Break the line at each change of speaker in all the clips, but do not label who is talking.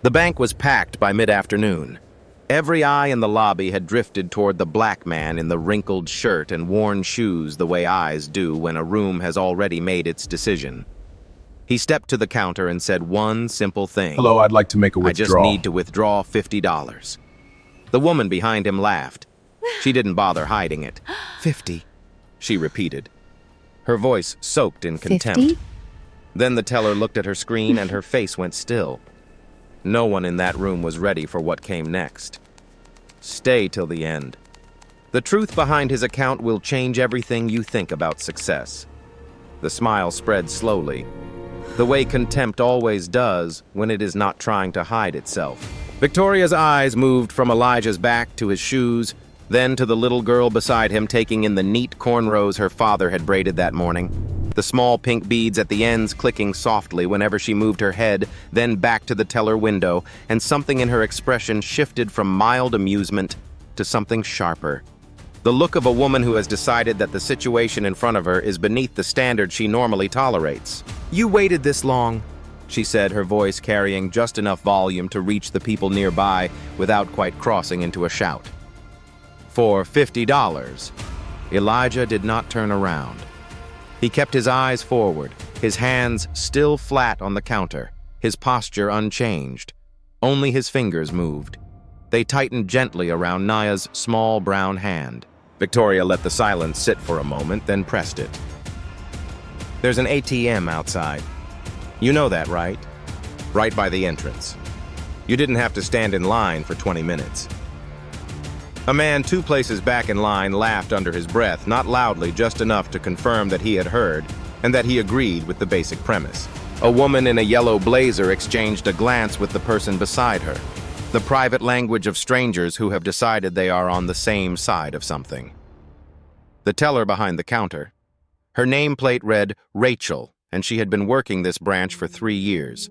The bank was packed by mid-afternoon. Every eye in the lobby had drifted toward the black man in the wrinkled shirt and worn shoes the way eyes do when a room has already made its decision. He stepped to the counter and said one simple thing.
Hello, I'd like to make a
I just
withdrawal.
need to withdraw $50. The woman behind him laughed. She didn't bother hiding it. 50, she repeated, her voice soaked in contempt.
50?
Then the teller looked at her screen and her face went still. No one in that room was ready for what came next. Stay till the end. The truth behind his account will change everything you think about success. The smile spread slowly, the way contempt always does when it is not trying to hide itself. Victoria's eyes moved from Elijah's back to his shoes, then to the little girl beside him taking in the neat cornrows her father had braided that morning. The small pink beads at the ends clicking softly whenever she moved her head, then back to the teller window, and something in her expression shifted from mild amusement to something sharper. The look of a woman who has decided that the situation in front of her is beneath the standard she normally tolerates. "You waited this long," she said, her voice carrying just enough volume to reach the people nearby without quite crossing into a shout. For $50, Elijah did not turn around. He kept his eyes forward, his hands still flat on the counter, his posture unchanged. Only his fingers moved. They tightened gently around Naya's small brown hand. Victoria let the silence sit for a moment, then pressed it. "There's an ATM outside. You know that, right? Right by the entrance. You didn't have to stand in line for 20 minutes. A man 2 places back in line laughed under his breath, not loudly, just enough to confirm that he had heard and that he agreed with the basic premise. A woman in a yellow blazer exchanged a glance with the person beside her, the private language of strangers who have decided they are on the same side of something. The teller behind the counter. Her nameplate read Rachel, and she had been working this branch for 3 years.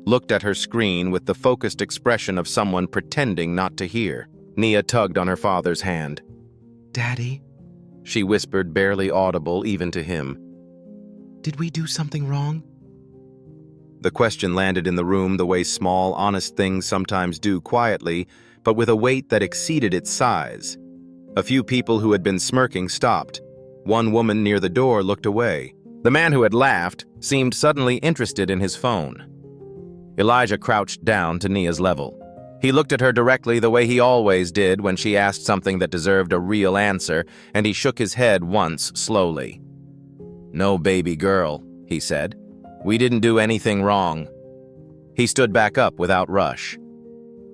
Looked at her screen with the focused expression of someone pretending not to hear. Nia tugged on her father's hand. "Daddy," she whispered, barely audible even to him. "Did we do something wrong?" The question landed in the room the way small, honest things sometimes do quietly, but with a weight that exceeded its size. A few people who had been smirking stopped. One woman near the door looked away. The man who had laughed seemed suddenly interested in his phone. Elijah crouched down to Nia's level. He looked at her directly the way he always did when she asked something that deserved a real answer, and he shook his head once slowly. "No, baby girl," he said. "We didn't do anything wrong." He stood back up without rush.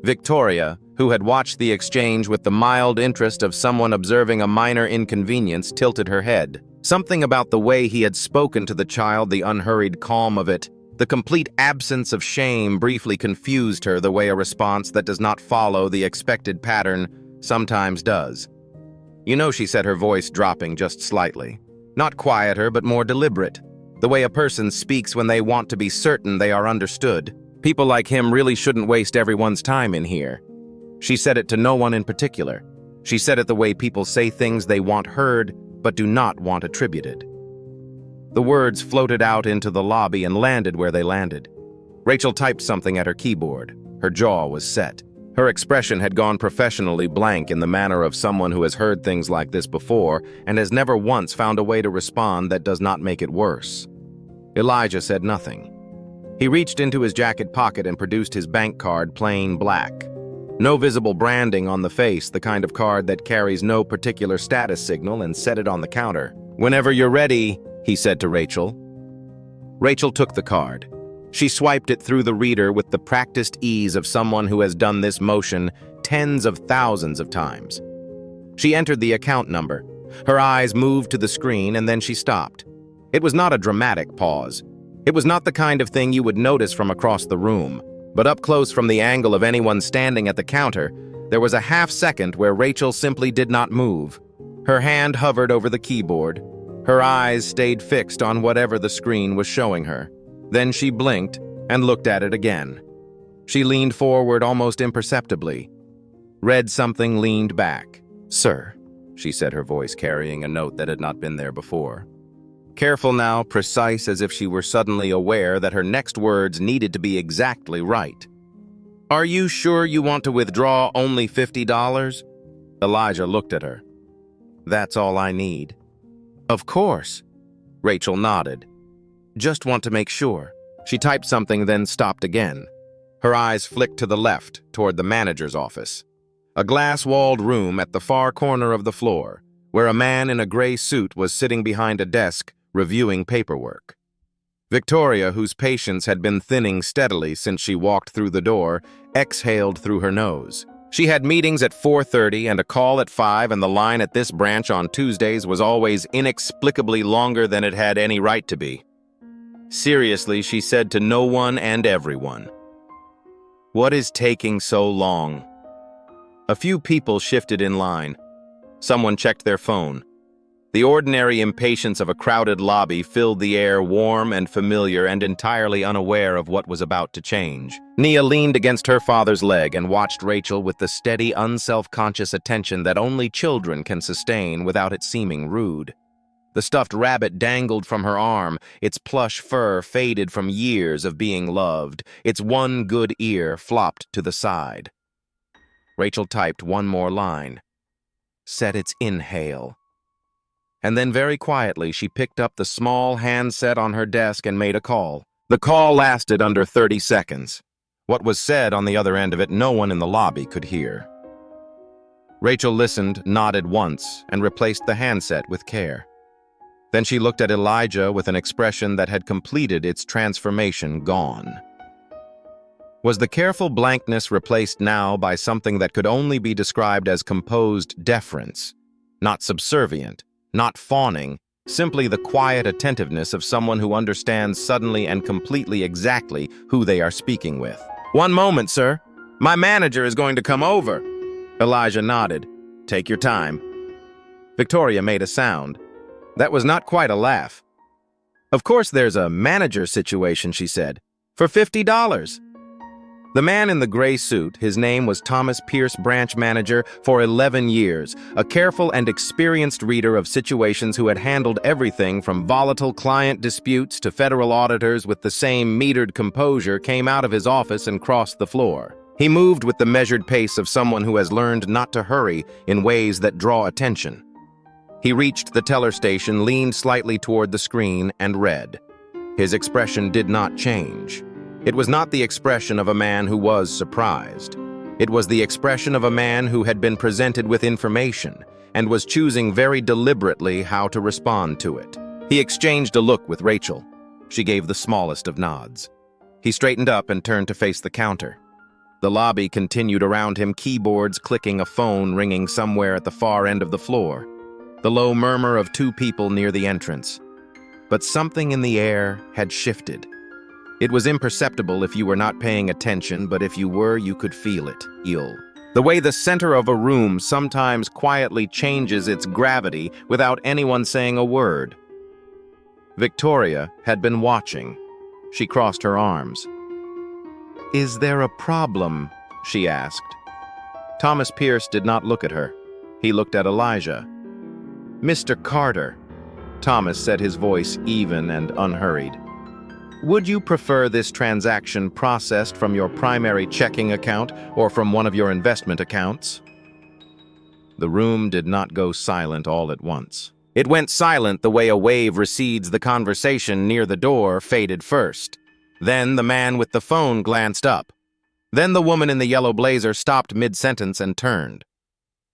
Victoria, who had watched the exchange with the mild interest of someone observing a minor inconvenience, tilted her head. Something about the way he had spoken to the child, the unhurried calm of it, the complete absence of shame briefly confused her the way a response that does not follow the expected pattern sometimes does. "You know," she said, her voice dropping just slightly. Not quieter, but more deliberate. The way a person speaks when they want to be certain they are understood. People like him really shouldn't waste everyone's time in here. She said it to no one in particular. She said it the way people say things they want heard, but do not want attributed. The words floated out into the lobby and landed where they landed. Rachel typed something at her keyboard. Her jaw was set. Her expression had gone professionally blank in the manner of someone who has heard things like this before and has never once found a way to respond that does not make it worse. Elijah said nothing. He reached into his jacket pocket and produced his bank card, plain black. No visible branding on the face, the kind of card that carries no particular status signal, and set it on the counter. "Whenever you're ready," he said to Rachel. Rachel took the card. She swiped it through the reader with the practiced ease of someone who has done this motion tens of thousands of times. She entered the account number. Her eyes moved to the screen and then she stopped. It was not a dramatic pause. It was not the kind of thing you would notice from across the room, but up close from the angle of anyone standing at the counter, there was a half second where Rachel simply did not move. Her hand hovered over the keyboard. Her eyes stayed fixed on whatever the screen was showing her. Then she blinked and looked at it again. She leaned forward almost imperceptibly. Read something, leaned back. "Sir," she said, her voice carrying a note that had not been there before. Careful now, precise as if she were suddenly aware that her next words needed to be exactly right. Are you sure you want to withdraw only $50? Elijah looked at her. That's all I need. Of course. Rachel nodded. Just want to make sure. She typed something, then stopped again. Her eyes flicked to the left, toward the manager's office. A glass-walled room at the far corner of the floor, where a man in a gray suit was sitting behind a desk, reviewing paperwork. Victoria, whose patience had been thinning steadily since she walked through the door, exhaled through her nose. She had meetings at 4:30 and a call at 5, and the line at this branch on Tuesdays was always inexplicably longer than it had any right to be. Seriously, she said to no one and everyone. What is taking so long? A few people shifted in line. Someone checked their phone. The ordinary impatience of a crowded lobby filled the air, warm and familiar and entirely unaware of what was about to change. Nia leaned against her father's leg and watched Rachel with the steady, unself-conscious attention that only children can sustain without it seeming rude. The stuffed rabbit dangled from her arm, its plush fur faded from years of being loved, its one good ear flopped to the side. Rachel typed one more line. Set its inhale. And then very quietly she picked up the small handset on her desk and made a call. The call lasted under 30 seconds. What was said on the other end of it, no one in the lobby could hear. Rachel listened, nodded once, and replaced the handset with care. Then she looked at Elijah with an expression that had completed its transformation gone. Was the careful blankness replaced now by something that could only be described as composed deference, not subservient, not fawning, simply the quiet attentiveness of someone who understands suddenly and completely exactly who they are speaking with? One moment, sir. My manager is going to come over. Elijah nodded. Take your time. Victoria made a sound. That was not quite a laugh. Of course there's a manager situation, she said. For $50. The man in the gray suit, his name was Thomas Pierce, branch manager for 11 years, a careful and experienced reader of situations who had handled everything from volatile client disputes to federal auditors with the same metered composure, came out of his office and crossed the floor. He moved with the measured pace of someone who has learned not to hurry in ways that draw attention. He reached the teller station, leaned slightly toward the screen, and read. His expression did not change. It was not the expression of a man who was surprised. It was the expression of a man who had been presented with information and was choosing very deliberately how to respond to it. He exchanged a look with Rachel. She gave the smallest of nods. He straightened up and turned to face the counter. The lobby continued around him, keyboards clicking, a phone ringing somewhere at the far end of the floor. The low murmur of two people near the entrance. But something in the air had shifted. It was imperceptible if you were not paying attention, but if you were, you could feel it. The way the center of a room sometimes quietly changes its gravity without anyone saying a word. Victoria had been watching. She crossed her arms. Is there a problem? She asked. Thomas Pierce did not look at her. He looked at Elijah. Mr. Carter, Thomas said, his voice even and unhurried. Would you prefer this transaction processed from your primary checking account or from one of your investment accounts? The room did not go silent all at once. It went silent the way a wave recedes. The conversation near the door faded first. Then the man with the phone glanced up. Then the woman in the yellow blazer stopped mid-sentence and turned.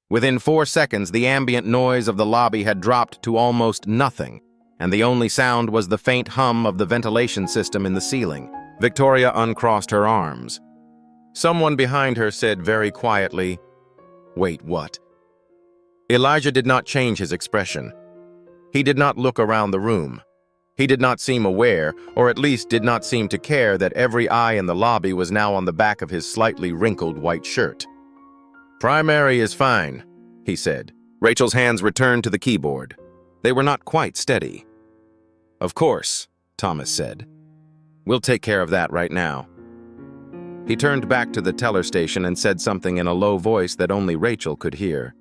Within 4 seconds, the ambient noise of the lobby had dropped to almost nothing, and the only sound was the faint hum of the ventilation system in the ceiling. Victoria uncrossed her arms. Someone behind her said very quietly, Wait, what? Elijah did not change his expression. He did not look around the room. He did not seem aware, or at least did not seem to care, that every eye in the lobby was now on the back of his slightly wrinkled white shirt. Primary is fine, he said. Rachel's hands returned to the keyboard. They were not quite steady. Of course, Thomas said. We'll take care of that right now. He turned back to the teller station and said something in a low voice that only Rachel could hear.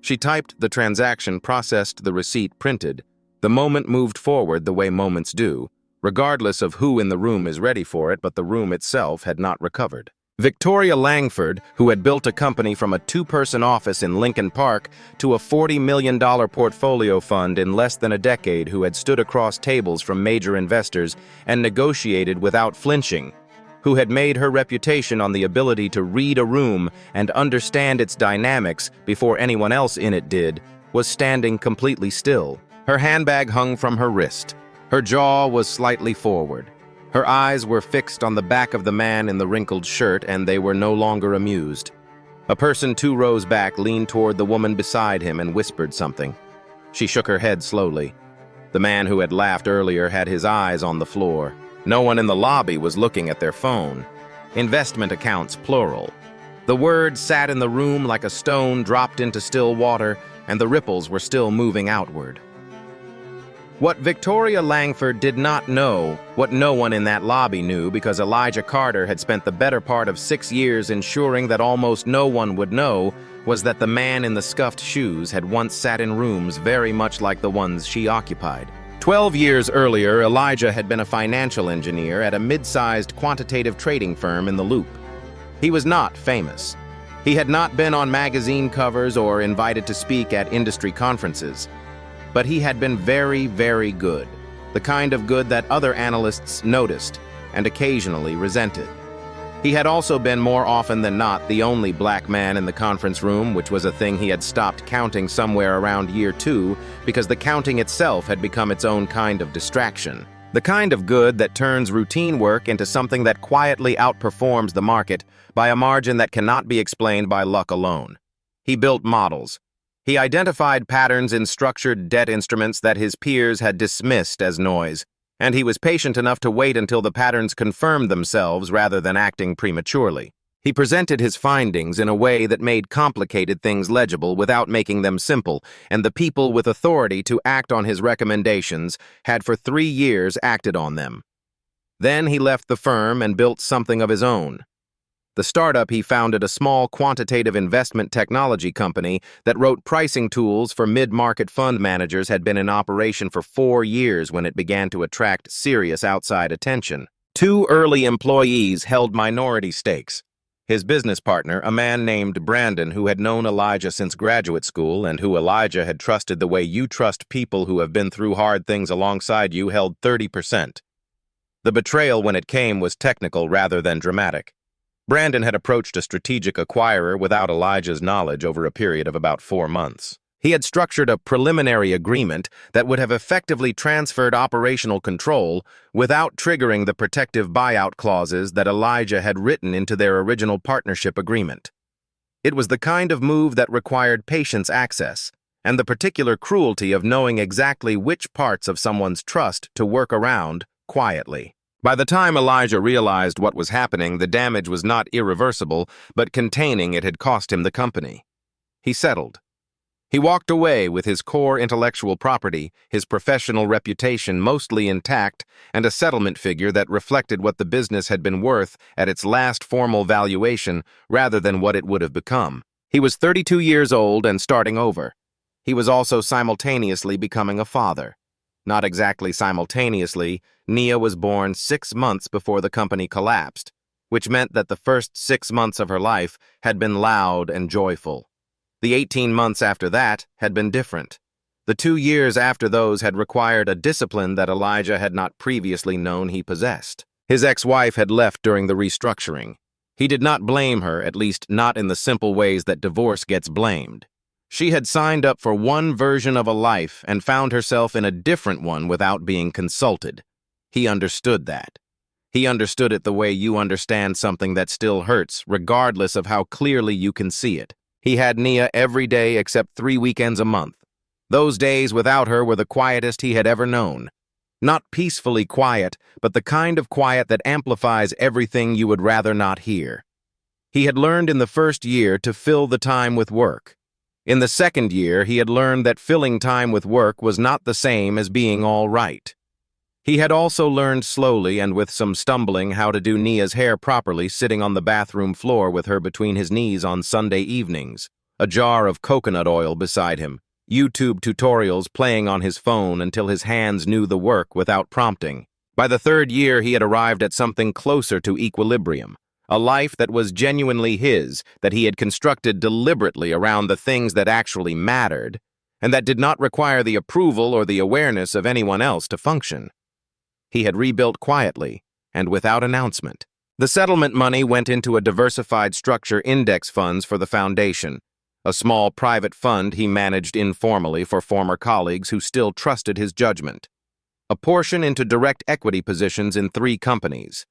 She typed the transaction, processed the receipt, printed. The moment moved forward the way moments do, regardless of who in the room is ready for it, but the room itself had not recovered. Victoria Langford, who had built a company from a two-person office in Lincoln Park to a $40 million portfolio fund in less than a decade, who had stood across tables from major investors and negotiated without flinching, who had made her reputation on the ability to read a room and understand its dynamics before anyone else in it did, was standing completely still. Her handbag hung from her wrist. Her jaw was slightly forward. Her eyes were fixed on the back of the man in the wrinkled shirt, and they were no longer amused. A person 2 rows back leaned toward the woman beside him and whispered something. She shook her head slowly. The man who had laughed earlier had his eyes on the floor. No one in the lobby was looking at their phone. Investment accounts, plural. The word sat in the room like a stone dropped into still water, and the ripples were still moving outward. What Victoria Langford did not know, what no one in that lobby knew, because Elijah Carter had spent the better part of 6 years ensuring that almost no one would know, was that the man in the scuffed shoes had once sat in rooms very much like the ones she occupied. 12 years earlier, Elijah had been a financial engineer at a mid-sized quantitative trading firm in the Loop. He was not famous. He had not been on magazine covers or invited to speak at industry conferences. But he had been very, very good, the kind of good that other analysts noticed and occasionally resented. He had also been more often than not the only black man in the conference room, which was a thing he had stopped counting somewhere around year 2 because the counting itself had become its own kind of distraction. The kind of good that turns routine work into something that quietly outperforms the market by a margin that cannot be explained by luck alone. He built models. He identified patterns in structured debt instruments that his peers had dismissed as noise, and he was patient enough to wait until the patterns confirmed themselves rather than acting prematurely. He presented his findings in a way that made complicated things legible without making them simple, and the people with authority to act on his recommendations had for 3 years acted on them. Then he left the firm and built something of his own. The startup he founded a small quantitative investment technology company that wrote pricing tools for mid-market fund managers had been in operation for 4 years when it began to attract serious outside attention. 2 early employees held minority stakes. His business partner, a man named Brandon, who had known Elijah since graduate school and who Elijah had trusted the way you trust people who have been through hard things alongside you, held 30%. The betrayal when it came was technical rather than dramatic. Brandon had approached a strategic acquirer without Elijah's knowledge over a period of about 4 months. He had structured a preliminary agreement that would have effectively transferred operational control without triggering the protective buyout clauses that Elijah had written into their original partnership agreement. It was the kind of move that required patience access and the particular cruelty of knowing exactly which parts of someone's trust to work around quietly. By the time Elijah realized what was happening, the damage was not irreversible, but containing it had cost him the company. He settled. He walked away with his core intellectual property, his professional reputation mostly intact, and a settlement figure that reflected what the business had been worth at its last formal valuation rather than what it would have become. He was 32 years old and starting over. He was also simultaneously becoming a father. Not exactly simultaneously, Nia was born 6 months before the company collapsed, which meant that the first 6 months of her life had been loud and joyful. The 18 months after that had been different. The 2 years after those had required a discipline that Elijah had not previously known he possessed. His ex-wife had left during the restructuring. He did not blame her, at least not in the simple ways that divorce gets blamed. She had signed up for one version of a life and found herself in a different one without being consulted. He understood that. He understood it the way you understand something that still hurts, regardless of how clearly you can see it. He had Nia every day except 3 weekends a month. Those days without her were the quietest he had ever known. Not peacefully quiet, but the kind of quiet that amplifies everything you would rather not hear. He had learned in the first year to fill the time with work. In the second year, he had learned that filling time with work was not the same as being all right. He had also learned slowly and with some stumbling how to do Nia's hair properly sitting on the bathroom floor with her between his knees on Sunday evenings, a jar of coconut oil beside him, YouTube tutorials playing on his phone until his hands knew the work without prompting. By the 3rd year, he had arrived at something closer to equilibrium, A life that was genuinely his, that he had constructed deliberately around the things that actually mattered, and that did not require the approval or the awareness of anyone else to function. He had rebuilt quietly and without announcement. The settlement money went into a diversified structure index funds for the foundation, a small private fund he managed informally for former colleagues who still trusted his judgment. A portion into direct equity positions in 3 companies.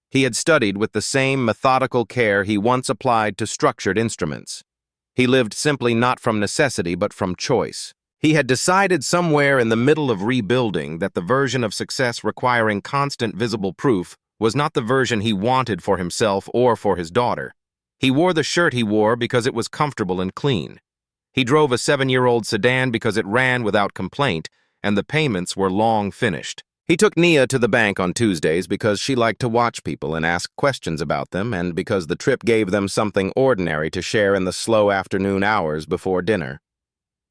He had studied with the same methodical care he once applied to structured instruments. He lived simply not from necessity but from choice. He had decided somewhere in the middle of rebuilding that the version of success requiring constant visible proof was not the version he wanted for himself or for his daughter. He wore the shirt he wore because it was comfortable and clean. He drove a 7-year-old sedan because it ran without complaint, and the payments were long finished. He took Nia to the bank on Tuesdays because she liked to watch people and ask questions about them, and because the trip gave them something ordinary to share in the slow afternoon hours before dinner.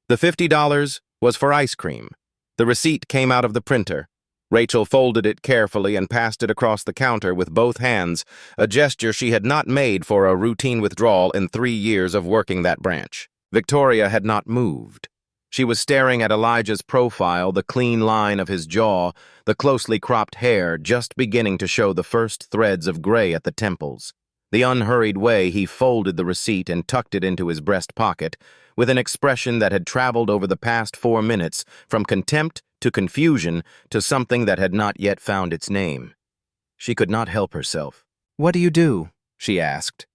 The $50 was for ice cream. The receipt came out of the printer. Rachel folded it carefully and passed it across the counter with both hands, a gesture she had not made for a routine withdrawal in 3 years of working that branch. Victoria had not moved. She was staring at Elijah's profile, the clean line of his jaw, the closely cropped hair just beginning to show the first threads of gray at the temples. The unhurried way he folded the receipt and tucked it into his breast pocket, with an expression that had traveled over the past 4 minutes from contempt to confusion to something that had not yet found its name. She could not help herself. "What do you do?" she asked.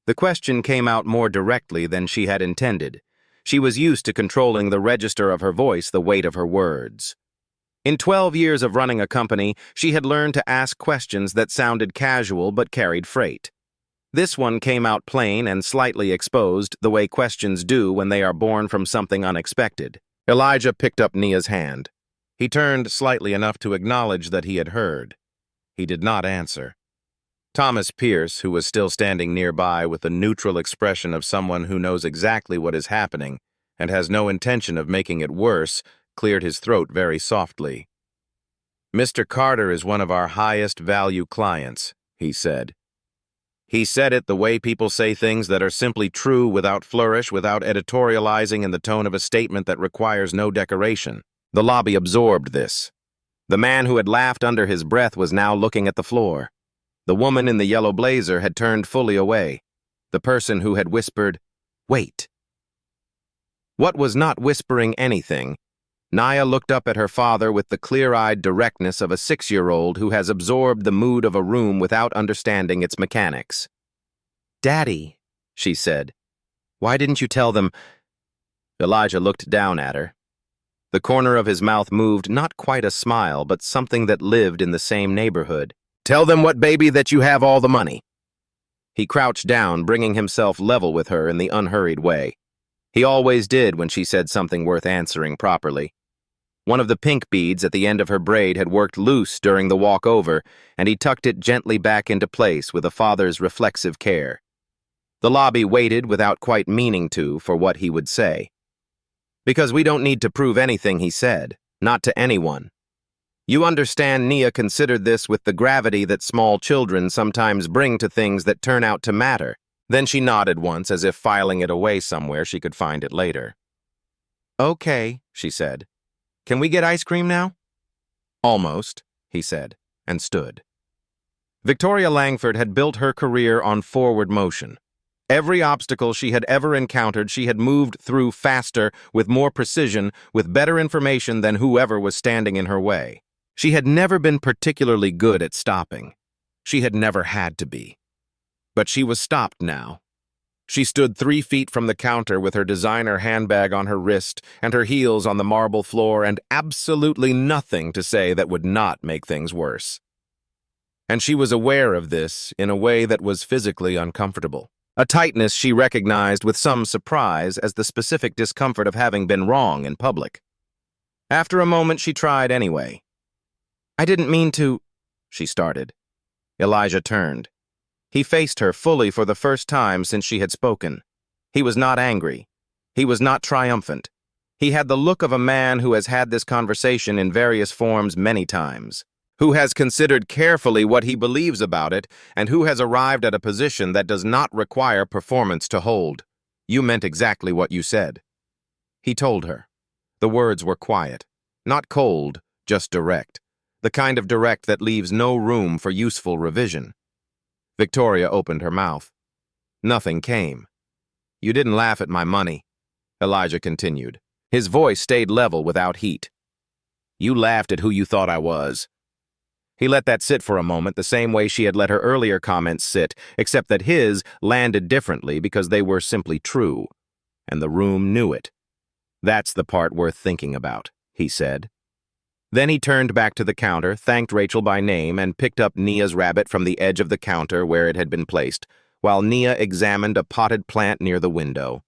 The question came out more directly than she had intended. She was used to controlling the register of her voice, the weight of her words. In 12 years of running a company, she had learned to ask questions that sounded casual but carried freight. This one came out plain and slightly exposed, the way questions do when they are born from something unexpected. Elijah picked up Nia's hand. He turned slightly enough to acknowledge that he had heard. He did not answer. Thomas Pierce, who was still standing nearby with the neutral expression of someone who knows exactly what is happening and has no intention of making it worse, cleared his throat very softly. "Mr. Carter is one of our highest value clients," he said. He said it the way people say things that are simply true without flourish, without editorializing in the tone of a statement that requires no decoration. The lobby absorbed this. The man who had laughed under his breath was now looking at the floor. The woman in the yellow blazer had turned fully away. The person who had whispered, "Wait." What was not whispering anything, Nia looked up at her father with the clear-eyed directness of a 6-year-old who has absorbed the mood of a room without understanding its mechanics. "Daddy," she said, "why didn't you tell them?" Elijah looked down at her. The corner of his mouth moved not quite a smile, but something that lived in the same neighborhood. "Tell them what, baby, that you have all the money." He crouched down, bringing himself level with her in the unhurried way. He always did when she said something worth answering properly. One of the pink beads at the end of her braid had worked loose during the walk over, and he tucked it gently back into place with a father's reflexive care. The lobby waited without quite meaning to for what he would say. "Because we don't need to prove anything," he said, "not to anyone. You understand Nia considered this with the gravity that small children sometimes bring to things that turn out to matter." Then she nodded once, as if filing it away somewhere she could find it later. "Okay," she said. "Can we get ice cream now?" "Almost," he said, and stood. Victoria Langford had built her career on forward motion. Every obstacle she had ever encountered she had moved through faster, with more precision, with better information than whoever was standing in her way. She had never been particularly good at stopping. She had never had to be. But she was stopped now. She stood 3 feet from the counter with her designer handbag on her wrist and her heels on the marble floor and absolutely nothing to say that would not make things worse. And she was aware of this in a way that was physically uncomfortable. A tightness she recognized with some surprise as the specific discomfort of having been wrong in public. After a moment, she tried anyway. "I didn't mean to," she started. Elijah turned. He faced her fully for the first time since she had spoken. He was not angry. He was not triumphant. He had the look of a man who has had this conversation in various forms many times, who has considered carefully what he believes about it, and who has arrived at a position that does not require performance to hold. You meant exactly what you said. He told her. The words were quiet, not cold, just direct, the kind of direct that leaves no room for useful revision. Victoria opened her mouth. Nothing came. You didn't laugh at my money, Elijah continued. His voice stayed level without heat. You laughed at who you thought I was. He let that sit for a moment, the same way she had let her earlier comments sit, except that his landed differently because they were simply true, and the room knew it. That's the part worth thinking about, he said. Then he turned back to the counter, thanked Rachel by name, and picked up Nia's rabbit from the edge of the counter where it had been placed, while Nia examined a potted plant near the window.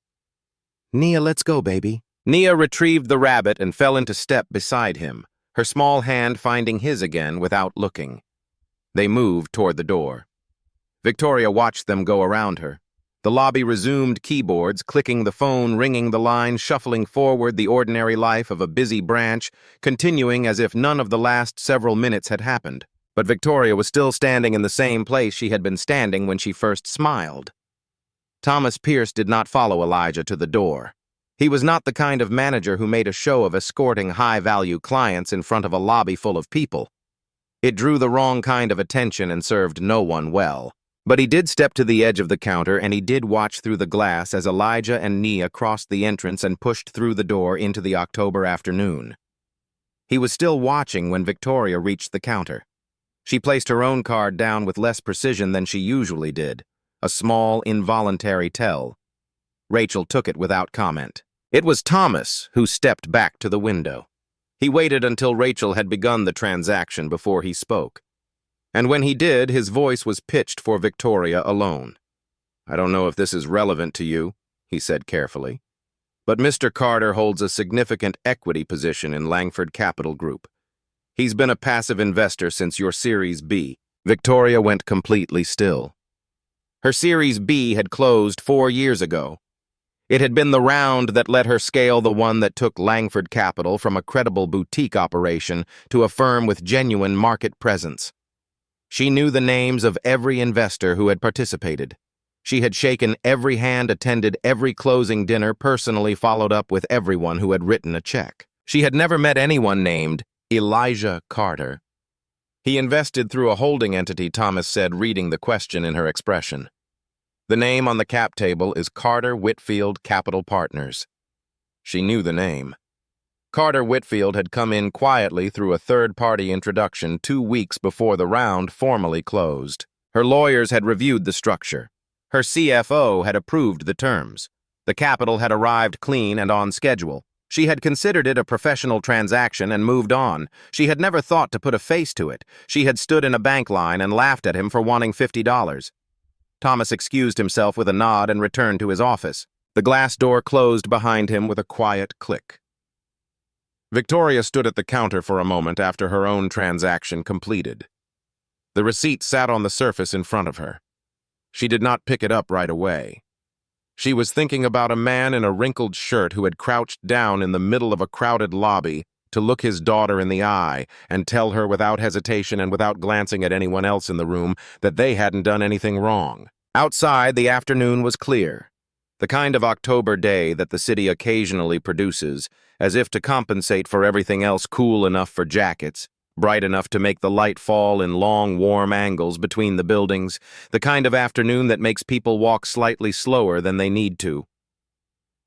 Nia, let's go, baby. Nia retrieved the rabbit and fell into step beside him, her small hand finding his again without looking. They moved toward the door. Victoria watched them go around her. The lobby resumed keyboards, clicking the phone, ringing the line, shuffling forward the ordinary life of a busy branch, continuing as if none of the last several minutes had happened. But Victoria was still standing in the same place she had been standing when she first smiled. Thomas Pierce did not follow Elijah to the door. He was not the kind of manager who made a show of escorting high-value clients in front of a lobby full of people. It drew the wrong kind of attention and served no one well. But he did step to the edge of the counter, and he did watch through the glass as Elijah and Nia crossed the entrance and pushed through the door into the October afternoon. He was still watching when Victoria reached the counter. She placed her own card down with less precision than she usually did, a small, involuntary tell. Rachel took it without comment. It was Thomas who stepped back to the window. He waited until Rachel had begun the transaction before he spoke. And when he did, his voice was pitched for Victoria alone. I don't know if this is relevant to you, he said carefully, but Mr. Carter holds a significant equity position in Langford Capital Group. He's been a passive investor since your Series B. Victoria went completely still. Her Series B had closed 4 years ago. It had been the round that let her scale the one that took Langford Capital from a credible boutique operation to a firm with genuine market presence. She knew the names of every investor who had participated. She had shaken every hand, attended every closing dinner, personally followed up with everyone who had written a check. She had never met anyone named Elijah Carter. He invested through a holding entity, Thomas said, reading the question in her expression. The name on the cap table is Carter Whitfield Capital Partners. She knew the name. Carter Whitfield had come in quietly through a third-party introduction 2 weeks before the round formally closed. Her lawyers had reviewed the structure. Her CFO had approved the terms. The capital had arrived clean and on schedule. She had considered it a professional transaction and moved on. She had never thought to put a face to it. She had stood in a bank line and laughed at him for wanting $50. Thomas excused himself with a nod and returned to his office. The glass door closed behind him with a quiet click. Victoria stood at the counter for a moment after her own transaction completed. The receipt sat on the surface in front of her. She did not pick it up right away. She was thinking about a man in a wrinkled shirt who had crouched down in the middle of a crowded lobby to look his daughter in the eye and tell her without hesitation and without glancing at anyone else in the room that they hadn't done anything wrong. Outside, the afternoon was clear. The kind of October day that the city occasionally produces, as if to compensate for everything else, cool enough for jackets, bright enough to make the light fall in long, warm angles between the buildings, the kind of afternoon that makes people walk slightly slower than they need to.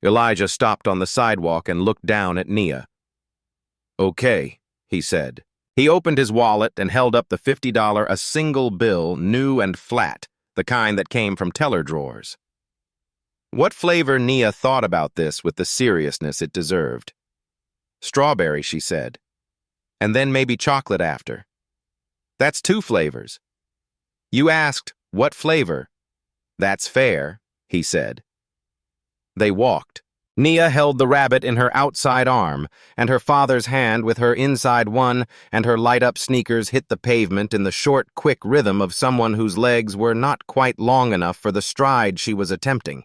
Elijah stopped on the sidewalk and looked down at Nia. Okay, he said. He opened his wallet and held up the $50 a single bill, new and flat, the kind that came from teller drawers. What flavor Nia thought about this with the seriousness it deserved. Strawberry, she said. And then maybe chocolate after. That's 2 flavors. You asked, what flavor? That's fair, he said. They walked. Nia held the rabbit in her outside arm, and her father's hand with her inside one, and her light-up sneakers hit the pavement in the short, quick rhythm of someone whose legs were not quite long enough for the stride she was attempting.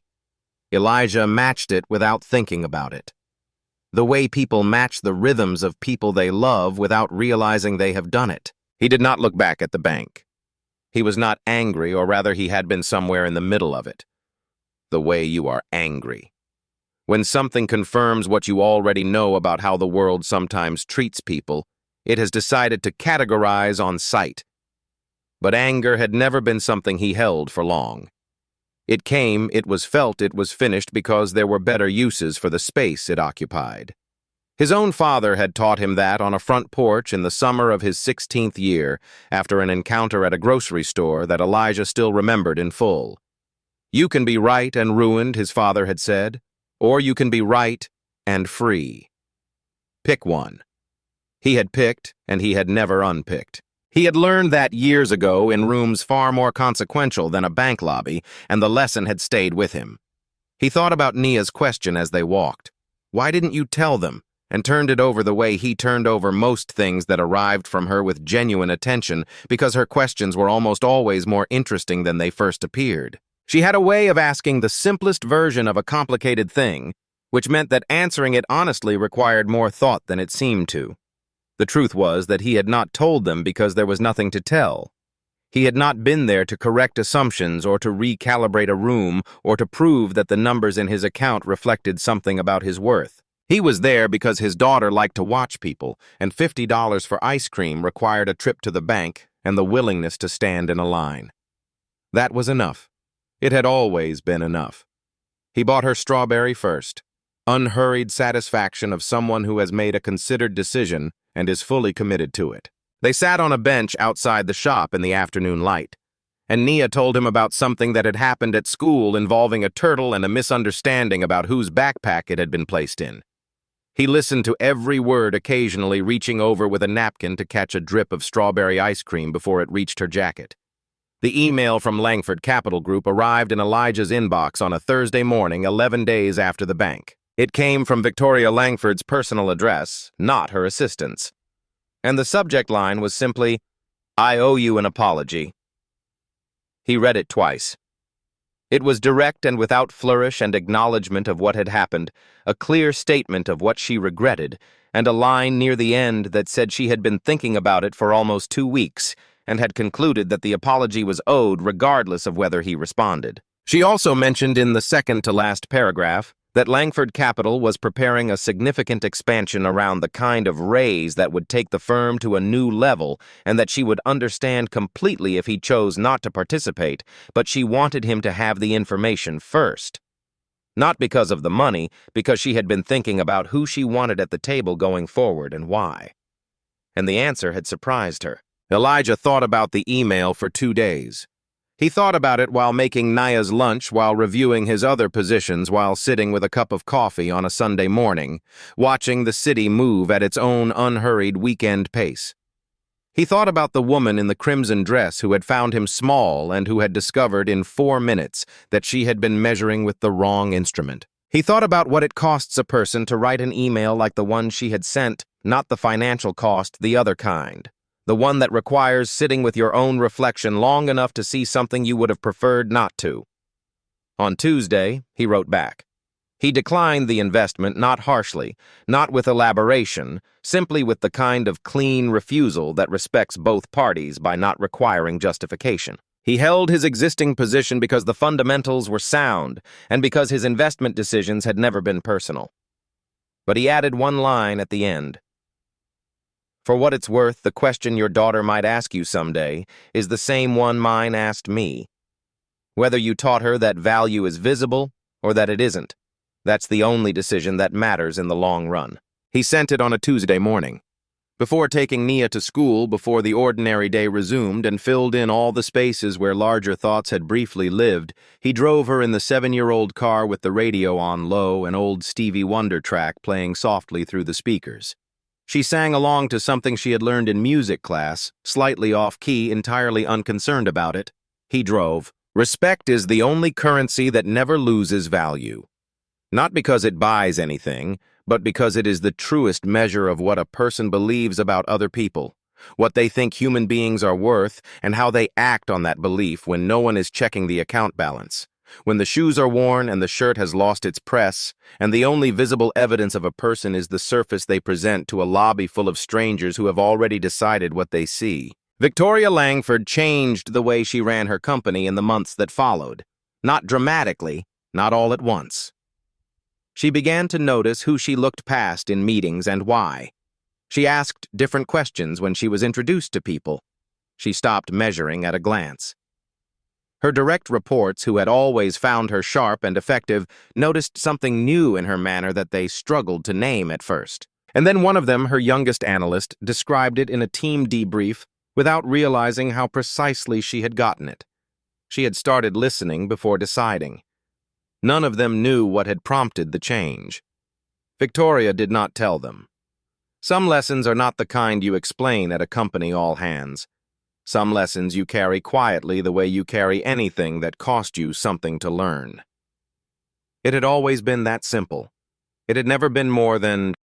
Elijah matched it without thinking about it. The way people match the rhythms of people they love without realizing they have done it. He did not look back at the bank. He was not angry, or rather he had been somewhere in the middle of it. The way you are angry. When something confirms what you already know about how the world sometimes treats people, it has decided to categorize on sight. But anger had never been something he held for long. It came, it was felt, it was finished because there were better uses for the space it occupied. His own father had taught him that on a front porch in the summer of his 16th year, after an encounter at a grocery store that Elijah still remembered in full. You can be right and ruined, his father had said, or you can be right and free. Pick one. He had picked, and he had never unpicked. He had learned that years ago in rooms far more consequential than a bank lobby, and the lesson had stayed with him. He thought about Nia's question as they walked. Why didn't you tell them? And turned it over the way he turned over most things that arrived from her with genuine attention, because her questions were almost always more interesting than they first appeared. She had a way of asking the simplest version of a complicated thing, which meant that answering it honestly required more thought than it seemed to. The truth was that he had not told them because there was nothing to tell. He had not been there to correct assumptions or to recalibrate a room or to prove that the numbers in his account reflected something about his worth. He was there because his daughter liked to watch people, and $50 for ice cream required a trip to the bank and the willingness to stand in a line. That was enough. It had always been enough. He bought her strawberry first. Unhurried satisfaction of someone who has made a considered decision and is fully committed to it. They sat on a bench outside the shop in the afternoon light, and Nia told him about something that had happened at school involving a turtle and a misunderstanding about whose backpack it had been placed in. He listened to every word, occasionally reaching over with a napkin to catch a drip of strawberry ice cream before it reached her jacket. The email from Langford Capital Group arrived in Elijah's inbox on a Thursday morning 11 days after the bank. It came from Victoria Langford's personal address, not her assistant's. And the subject line was simply, "I owe you an apology." He read it twice. It was direct and without flourish and acknowledgement of what had happened, a clear statement of what she regretted, and a line near the end that said she had been thinking about it for almost 2 weeks and had concluded that the apology was owed regardless of whether he responded. She also mentioned in the second-to-last paragraph that Langford Capital was preparing a significant expansion around the kind of raise that would take the firm to a new level, and that she would understand completely if he chose not to participate, but she wanted him to have the information first. Not because of the money, because she had been thinking about who she wanted at the table going forward and why. And the answer had surprised her. Elijah thought about the email for 2 days. He thought about it while making Nia's lunch, while reviewing his other positions, while sitting with a cup of coffee on a Sunday morning, watching the city move at its own unhurried weekend pace. He thought about the woman in the crimson dress who had found him small and who had discovered in 4 minutes that she had been measuring with the wrong instrument. He thought about what it costs a person to write an email like the one she had sent, not the financial cost, the other kind. The one that requires sitting with your own reflection long enough to see something you would have preferred not to. On Tuesday, he wrote back. He declined the investment, not harshly, not with elaboration, simply with the kind of clean refusal that respects both parties by not requiring justification. He held his existing position because the fundamentals were sound and because his investment decisions had never been personal. But he added one line at the end. For what it's worth, the question your daughter might ask you someday is the same one mine asked me. Whether you taught her that value is visible or that it isn't, that's the only decision that matters in the long run. He sent it on a Tuesday morning. Before taking Nia to school, before the ordinary day resumed and filled in all the spaces where larger thoughts had briefly lived, he drove her in the 7-year-old car with the radio on low, an old Stevie Wonder track playing softly through the speakers. She sang along to something she had learned in music class, slightly off-key, entirely unconcerned about it. He drove. Respect is the only currency that never loses value. Not because it buys anything, but because it is the truest measure of what a person believes about other people, what they think human beings are worth, and how they act on that belief when no one is checking the account balance. When the shoes are worn and the shirt has lost its press, and the only visible evidence of a person is the surface they present to a lobby full of strangers who have already decided what they see. Victoria Langford changed the way she ran her company in the months that followed. Not dramatically, not all at once. She began to notice who she looked past in meetings and why. She asked different questions when she was introduced to people. She stopped measuring at a glance. Her direct reports, who had always found her sharp and effective, noticed something new in her manner that they struggled to name at first. And then one of them, her youngest analyst, described it in a team debrief without realizing how precisely she had gotten it. She had started listening before deciding. None of them knew what had prompted the change. Victoria did not tell them. Some lessons are not the kind you explain at a company all-hands. Some lessons you carry quietly the way you carry anything that cost you something to learn. It had always been that simple. It had never been more than